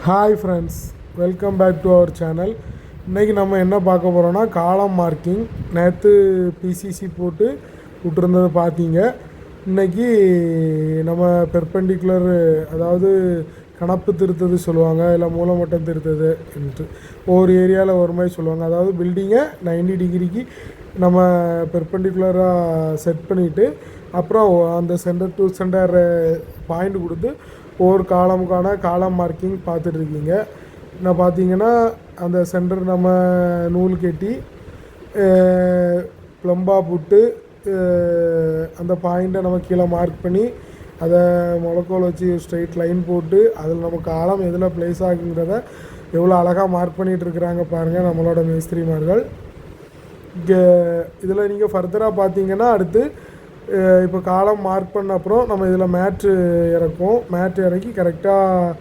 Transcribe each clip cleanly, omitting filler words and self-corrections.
Hi friends, welcome back to our channel. இன்றைக்கி நம்ம என்ன பார்க்க போகிறோன்னா காலம் மார்க்கிங். நேற்று பிசிசி போட்டு விட்டுருந்தது பார்த்தீங்க. இன்றைக்கி நம்ம பெர்பெண்டிகுலர், அதாவது கணப்பு திருத்தது சொல்லுவாங்க, இல்லை மூலமட்டம் திருத்தது என்று ஒவ்வொரு ஏரியாவில் ஒரு மாதிரி சொல்லுவாங்க. அதாவது பில்டிங்கை 90 டிகிரிக்கு நம்ம பெர்பெண்டிகுலராக செட் பண்ணிவிட்டு அப்புறம் அந்த சென்டர் டு சென்டர் பாயிண்ட் கொடுத்து ஒவ்வொரு காலமுக்கான காலம் மார்க்கிங் பார்த்துட்ருக்கீங்க. நான் பார்த்தீங்கன்னா அந்த சென்டர் நம்ம நூல் கட்டி ப்ளம்பாக போட்டு அந்த பாயிண்ட்டை நம்ம கீழே மார்க் பண்ணி அதை முளக்கோல் வச்சு ஸ்ட்ரைட் லைன் போட்டு அதில் நம்ம காலம் எதில் ப்ளேஸ் ஆகுங்கிறத எவ்வளோ அழகாக மார்க் பண்ணிகிட்ருக்குறாங்க பாருங்கள் நம்மளோட மேஸ்திரிமார்கள். இங்கே இதில் நீங்கள் ஃபர்தராக பார்த்தீங்கன்னா அடுத்து இப்போ காலம் மார்க் பண்ண அப்புறம் நம்ம இதில் மேட்ரு இறக்கும். மேட்ரு இறக்கி கரெக்டாக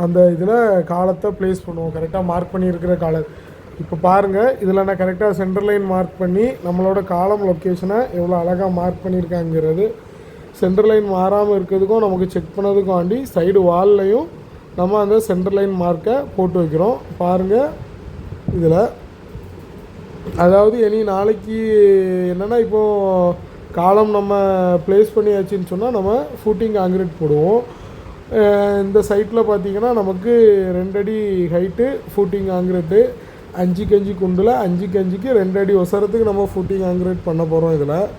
அந்த இதில் காலத்தை ப்ளேஸ் பண்ணுவோம். கரெக்டாக மார்க் பண்ணியிருக்கிற காலம் இப்போ பாருங்கள், இதில் நான் கரெக்டாக சென்டர் லைன் மார்க் பண்ணி நம்மளோட காலம் லொக்கேஷனை எவ்வளோ அழகாக மார்க் பண்ணியிருக்காங்கிறது. சென்டர் லைன் மாறாமல் இருக்கிறதுக்கும் நமக்கு செக் பண்ணதுக்காண்டி சைடு வால்லையும் நம்ம அந்த சென்டர் லைன் மார்க்கை போட்டு வைக்கிறோம். பாருங்கள் இதில், அதாவது இனி நாளைக்கு என்னென்னா இப்போது காலம் நம்ம ப்ளேஸ் பண்ணியாச்சுன்னு சொன்னால் நம்ம ஃபூட்டிங் காங்கிரீட் போடுவோம். இந்த சைட்டில் பார்த்திங்கன்னா நமக்கு 2 அடி ஹைட்டு ஃபூட்டிங் காங்கிரீட்டு, 5க்கு 5 குண்டில் 5க்கு 5க்கு 2 அடி ஒசரத்துக்கு நம்ம ஃபூட்டிங் காங்கிரீட் பண்ண போகிறோம். இதில்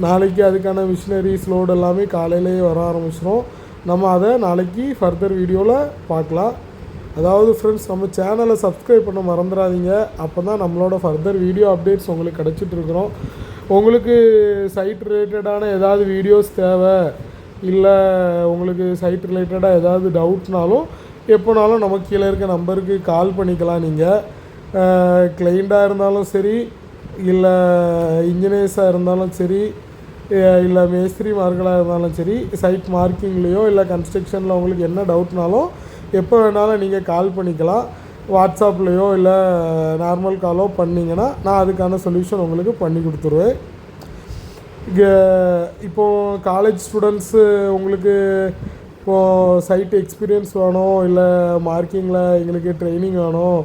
நாளைக்கு அதுக்கான மிஷினரிஸ் லோடு எல்லாமே காலையிலேயே வர ஆரம்பிச்சிடும். நம்ம அதை நாளைக்கு ஃபர்தர் வீடியோவில் பார்க்கலாம். அதாவது ஃப்ரெண்ட்ஸ், நம்ம சேனலை சப்ஸ்கிரைப் பண்ண மறந்துடாதீங்க. அப்போ தான் நம்மளோட ஃபர்தர் வீடியோ அப்டேட்ஸ் உங்களுக்கு கிடச்சிட்ருக்குறோம். உங்களுக்கு சைட் ரிலேட்டடான ஏதாவது வீடியோஸ் தேவை, இல்லை உங்களுக்கு சைட் ரிலேட்டடாக ஏதாவது டவுட்னாலும் எப்போனாலும் நமக்கு கீழே இருக்க நம்பருக்கு கால் பண்ணிக்கலாம். நீங்கள் கிளைண்ட்டாக இருந்தாலும் சரி, இல்லை இன்ஜினியர்ஸாக இருந்தாலும் சரி, இல்லை மேஸ்திரிமார்களாக இருந்தாலும் சரி, சைட் மார்க்கிங்லேயோ இல்லை கன்ஸ்ட்ரக்ஷனில் உங்களுக்கு என்ன டவுட்னாலும் எப்போ வேணாலும் நீங்கள் கால் பண்ணிக்கலாம். வாட்ஸ்அப்லேயோ இல்லை நார்மல் காலோ பண்ணிங்கன்னா நான் அதுக்கான சொல்யூஷன் உங்களுக்கு பண்ணி கொடுத்துருவேன். இங்கே இப்போது காலேஜ் ஸ்டூடெண்ட்ஸு உங்களுக்கு இப்போது சைட் எக்ஸ்பீரியன்ஸ் வேணும், இல்லை மார்க்கிங்கில் எங்களுக்கு ட்ரைனிங் வேணும்,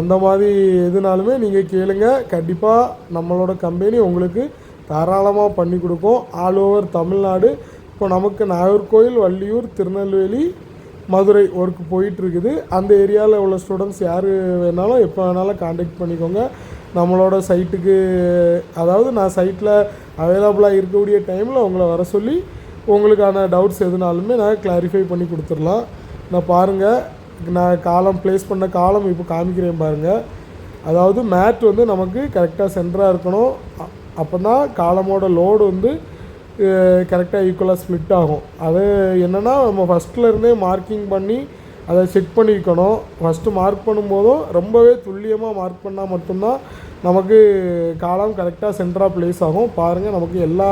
அந்த மாதிரி எதுனாலுமே நீங்கள் கேளுங்க. கண்டிப்பாக நம்மளோட கம்பெனி உங்களுக்கு தாராளமாக பண்ணி கொடுக்கும். All over Tamil Nadu. இப்போ நமக்கு நாகர்கோவில், வள்ளியூர், திருநெல்வேலி, மதுரை ஒர்க் போயிட்டுருக்குது. அந்த ஏரியாவில் உள்ள ஸ்டூடெண்ட்ஸ் யார் வேணாலும் எப்போ வேணாலும் காண்டாக்ட் பண்ணிக்கோங்க நம்மளோட சைட்டுக்கு. அதாவது நான் சைட்டில் அவைலபிளாக இருக்கக்கூடிய டைமில் உங்களை வர சொல்லி உங்களுக்கான டவுட்ஸ் எதுனாலுமே நான் கிளாரிஃபை பண்ணி கொடுத்துடலாம். நான் பாருங்கள், நான் காலம் ப்ளேஸ் பண்ண காலம் இப்போ காமிக்கிறேன் பாருங்கள். அதாவது மேட் வந்து நமக்கு கரெக்டாக சென்டராக இருக்கணும். அப்போ தான் காலமோட லோடு வந்து கரெக்டாக ஈக்குவலாக ஸ்ப்ளிட் ஆகும். அது என்னென்னா நம்ம ஃபஸ்ட்லேருந்தே மார்க்கிங் பண்ணி அதை செக் பண்ணிக்கணும். ஃபஸ்ட்டு மார்க் பண்ணும்போதும் ரொம்பவே துல்லியமாக மார்க் பண்ணால் மட்டும்தான் நமக்கு காலம் கரெக்டாக சென்டராக ப்ளேஸ் ஆகும். பாருங்கள், நமக்கு எல்லா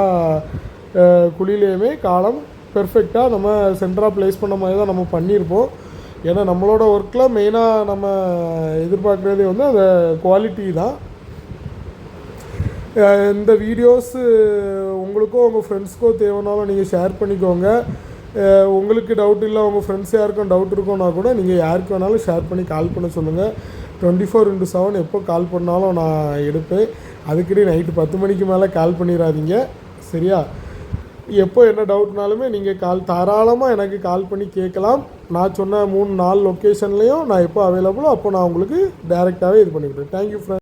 குழியிலையுமே காலம் பெர்ஃபெக்டாக நம்ம சென்டராக ப்ளேஸ் பண்ண மாதிரி தான் நம்ம பண்ணியிருப்போம். ஏன்னா நம்மளோட ஒர்க்கில் மெயினாக நம்ம எதிர்பார்க்குறதே வந்து அந்த குவாலிட்டி தான். இந்த வீடியோஸு உங்களுக்கோ உங்கள் ஃப்ரெண்ட்ஸ்க்கோ தேவைனாலும் நீங்கள் ஷேர் பண்ணிக்கோங்க. உங்களுக்கு டவுட் இல்லை, உங்கள் ஃப்ரெண்ட்ஸ் யாருக்கும் டவுட் இருக்கோன்னா கூட நீங்கள் யாருக்கு வேணாலும் ஷேர் பண்ணி கால் பண்ண சொல்லுங்கள். 24/7 எப்போ கால் பண்ணாலும் நான் எடுப்பேன். அதுக்கடி நைட்டு 10 மணிக்கு மேலே கால் பண்ணிடாதீங்க, சரியா? எப்போ என்ன டவுட்னாலுமே நீங்கள் தாராளமாக எனக்கு கால் பண்ணி கேட்கலாம். நான் சொன்ன 3-4 லொக்கேஷன்லேயும் நான் எப்போ அவைலபிளோ அப்போ நான் உங்களுக்கு டைரெக்டாகவே இது பண்ணிவிடுறேன். Thank you friends.